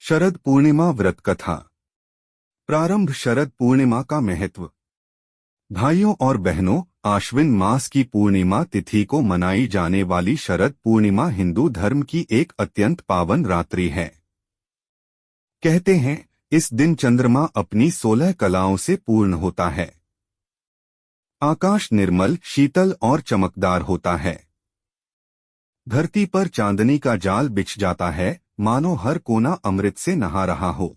शरद पूर्णिमा व्रत कथा। प्रारंभ। शरद पूर्णिमा का महत्व। भाइयों और बहनों, आश्विन मास की पूर्णिमा तिथि को मनाई जाने वाली शरद पूर्णिमा हिंदू धर्म की एक अत्यंत पावन रात्रि है। कहते हैं, इस दिन चंद्रमा अपनी 16 कलाओं से पूर्ण होता है। आकाश निर्मल, शीतल और चमकदार होता है। धरती पर चांदनी का जाल बिछ जाता है, मानो हर कोना अमृत से नहा रहा हो।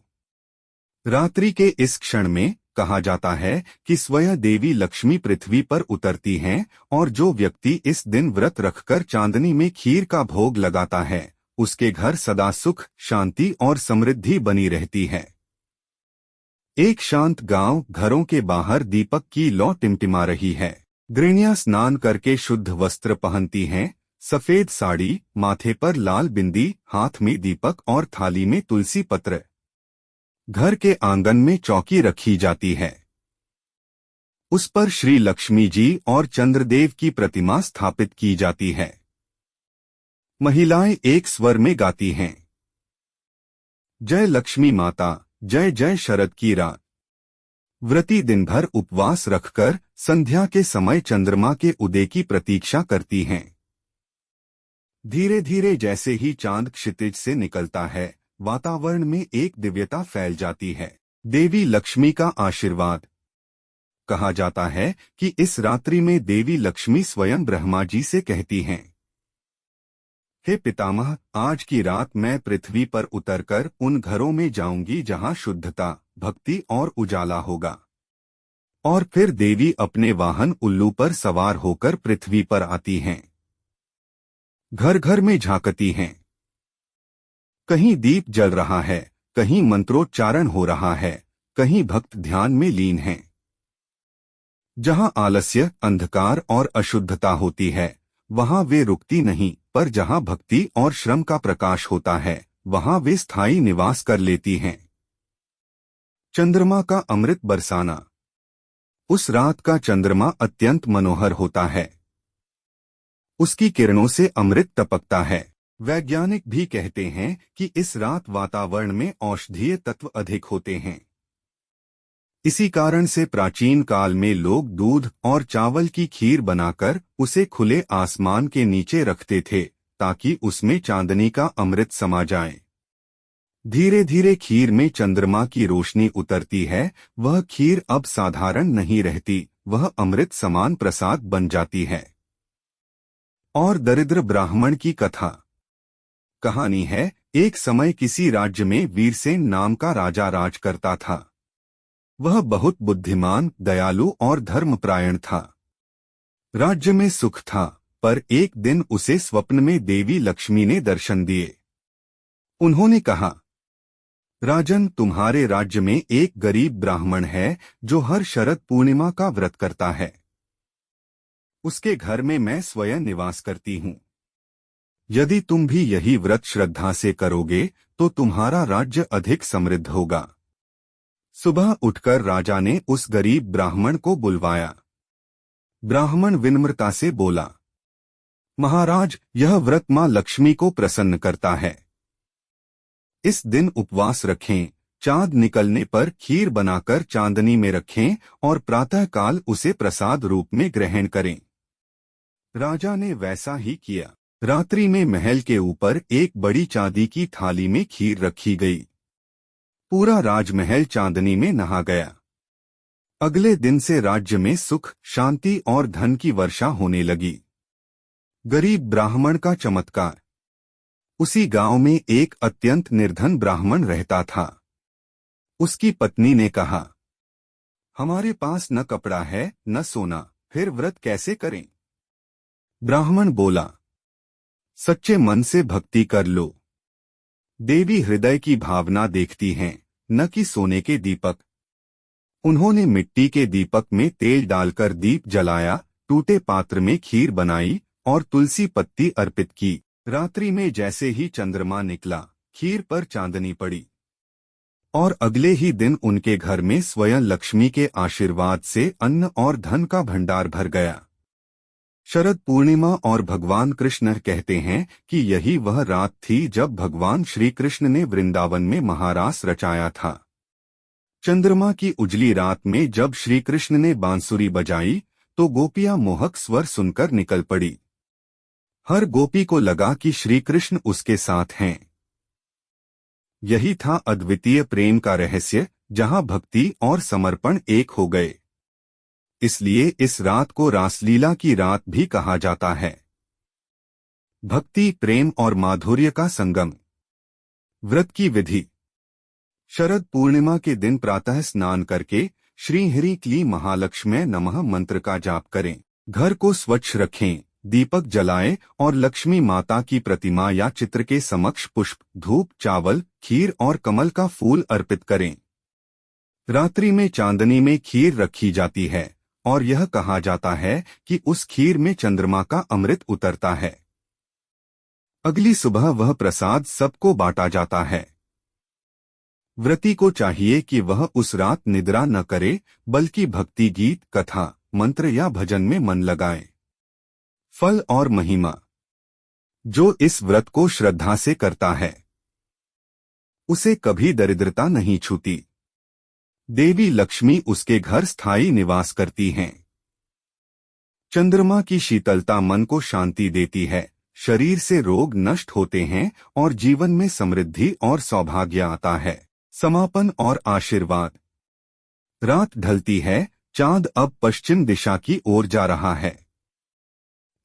रात्रि के इस क्षण में कहा जाता है कि स्वयं देवी लक्ष्मी पृथ्वी पर उतरती हैं और जो व्यक्ति इस दिन व्रत रखकर चांदनी में खीर का भोग लगाता है, उसके घर सदा सुख, शांति और समृद्धि बनी रहती है। एक शांत गांव, घरों के बाहर दीपक की लौ टिमटिमा रही है। गृहिणियां स्नान करके शुद्ध वस्त्र पहनती हैं, सफेद साड़ी, माथे पर लाल बिंदी, हाथ में दीपक और थाली में तुलसी पत्र। घर के आंगन में चौकी रखी जाती है। उस पर श्री लक्ष्मी जी और चंद्रदेव की प्रतिमा स्थापित की जाती है। महिलाएं एक स्वर में गाती हैं, जय लक्ष्मी माता, जय जय शरद की रात। व्रती दिन भर उपवास रखकर संध्या के समय चंद्रमा के उदय की प्रतीक्षा करती हैं। धीरे धीरे जैसे ही चांद क्षितिज से निकलता है, वातावरण में एक दिव्यता फैल जाती है। देवी लक्ष्मी का आशीर्वाद। कहा जाता है कि इस रात्रि में देवी लक्ष्मी स्वयं ब्रह्मा जी से कहती हैं, हे पितामह, आज की रात मैं पृथ्वी पर उतरकर उन घरों में जाऊंगी जहां शुद्धता, भक्ति और उजाला होगा। और फिर देवी अपने वाहन उल्लू पर सवार होकर पृथ्वी पर आती हैं। घर घर में झांकती हैं। कहीं दीप जल रहा है, कहीं मंत्रोच्चारण हो रहा है, कहीं भक्त ध्यान में लीन हैं। जहां आलस्य, अंधकार और अशुद्धता होती है, वहां वे रुकती नहीं, पर जहां भक्ति और श्रम का प्रकाश होता है, वहां वे स्थायी निवास कर लेती हैं। चंद्रमा का अमृत बरसाना। उस रात का चंद्रमा अत्यंत मनोहर होता है। उसकी किरणों से अमृत टपकता है। वैज्ञानिक भी कहते हैं कि इस रात वातावरण में औषधीय तत्व अधिक होते हैं। इसी कारण से प्राचीन काल में लोग दूध और चावल की खीर बनाकर उसे खुले आसमान के नीचे रखते थे, ताकि उसमें चांदनी का अमृत समा जाए। धीरे धीरे खीर में चंद्रमा की रोशनी उतरती है। वह खीर अब साधारण नहीं रहती, वह अमृत समान प्रसाद बन जाती है। और दरिद्र ब्राह्मण की कथा। कहानी है, एक समय किसी राज्य में वीरसेन नाम का राजा राज करता था। वह बहुत बुद्धिमान, दयालु और धर्मपरायण था। राज्य में सुख था, पर एक दिन उसे स्वप्न में देवी लक्ष्मी ने दर्शन दिए। उन्होंने कहा, राजन, तुम्हारे राज्य में एक गरीब ब्राह्मण है जो हर शरद पूर्णिमा का व्रत करता है। उसके घर में मैं स्वयं निवास करती हूँ। यदि तुम भी यही व्रत श्रद्धा से करोगे तो तुम्हारा राज्य अधिक समृद्ध होगा। सुबह उठकर राजा ने उस गरीब ब्राह्मण को बुलवाया। ब्राह्मण विनम्रता से बोला, महाराज, यह व्रत मां लक्ष्मी को प्रसन्न करता है। इस दिन उपवास रखें, चांद निकलने पर खीर बनाकर चांदनी में रखें और प्रातःकाल उसे प्रसाद रूप में ग्रहण करें। राजा ने वैसा ही किया। रात्रि में महल के ऊपर एक बड़ी चांदी की थाली में खीर रखी गई। पूरा राजमहल चांदनी में नहा गया। अगले दिन से राज्य में सुख, शांति और धन की वर्षा होने लगी। गरीब ब्राह्मण का चमत्कार। उसी गांव में एक अत्यंत निर्धन ब्राह्मण रहता था। उसकी पत्नी ने कहा, हमारे पास न कपड़ा है न सोना, फिर व्रत कैसे करें? ब्राह्मण बोला, सच्चे मन से भक्ति कर लो। देवी हृदय की भावना देखती हैं, न कि सोने के दीपक। उन्होंने मिट्टी के दीपक में तेल डालकर दीप जलाया, टूटे पात्र में खीर बनाई और तुलसी पत्ती अर्पित की। रात्रि में जैसे ही चंद्रमा निकला, खीर पर चांदनी पड़ी और अगले ही दिन उनके घर में स्वयं लक्ष्मी के आशीर्वाद से अन्न और धन का भंडार भर गया। शरद पूर्णिमा और भगवान कृष्ण कहते हैं कि यही वह रात थी जब भगवान श्री कृष्ण ने वृंदावन में महारास रचाया था। चंद्रमा की उजली रात में जब श्री कृष्ण ने बांसुरी बजाई तो गोपियां मोहक स्वर सुनकर निकल पड़ी। हर गोपी को लगा कि श्री कृष्ण उसके साथ हैं। यही था अद्वितीय प्रेम का रहस्य, जहां भक्ति और समर्पण एक हो गए। इसलिए इस रात को रासलीला की रात भी कहा जाता है। भक्ति, प्रेम और माधुर्य का संगम। व्रत की विधि। शरद पूर्णिमा के दिन प्रातः स्नान करके श्री हरि क्ली महालक्ष्म्यै नमः मंत्र का जाप करें। घर को स्वच्छ रखें, दीपक जलाएं और लक्ष्मी माता की प्रतिमा या चित्र के समक्ष पुष्प, धूप, चावल, खीर और कमल का फूल अर्पित करें। रात्रि में चांदनी में खीर रखी जाती है और यह कहा जाता है कि उस खीर में चंद्रमा का अमृत उतरता है। अगली सुबह वह प्रसाद सबको बांटा जाता है। व्रती को चाहिए कि वह उस रात निद्रा न करे, बल्कि भक्ति गीत, कथा, मंत्र या भजन में मन लगाए। फल और महिमा। जो इस व्रत को श्रद्धा से करता है उसे कभी दरिद्रता नहीं छूती। देवी लक्ष्मी उसके घर स्थायी निवास करती हैं। चंद्रमा की शीतलता मन को शांति देती है, शरीर से रोग नष्ट होते हैं और जीवन में समृद्धि और सौभाग्य आता है। समापन और आशीर्वाद। रात ढलती है, चांद अब पश्चिम दिशा की ओर जा रहा है।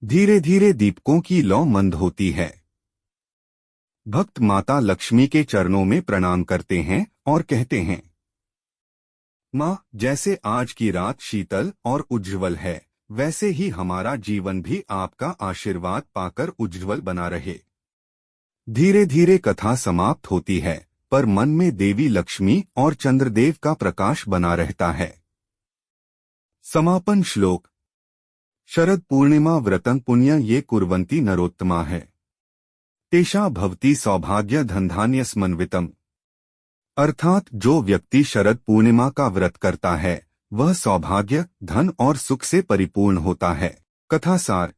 धीरे धीरे दीपकों की लौ मंद होती है। भक्त माता लक्ष्मी के चरणों में प्रणाम करते हैं और कहते हैं, माँ, जैसे आज की रात शीतल और उज्ज्वल है, वैसे ही हमारा जीवन भी आपका आशीर्वाद पाकर उज्ज्वल बना रहे। धीरे धीरे कथा समाप्त होती है, पर मन में देवी लक्ष्मी और चंद्रदेव का प्रकाश बना रहता है। समापन श्लोक। शरद पूर्णिमा व्रतं पुण्य ये कुर्वन्ति नरोत्तमा है, तेषा भवति सौभाग्य धनधान्यसमन्वितम्। अर्थात जो व्यक्ति शरद पूर्णिमा का व्रत करता है वह सौभाग्य, धन और सुख से परिपूर्ण होता है। कथा सार।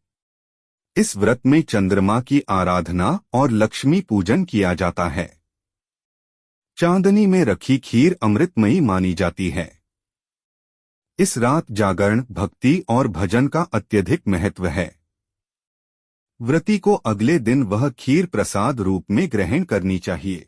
इस व्रत में चंद्रमा की आराधना और लक्ष्मी पूजन किया जाता है। चांदनी में रखी खीर अमृतमयी मानी जाती है। इस रात जागरण, भक्ति और भजन का अत्यधिक महत्व है। व्रती को अगले दिन वह खीर प्रसाद रूप में ग्रहण करनी चाहिए।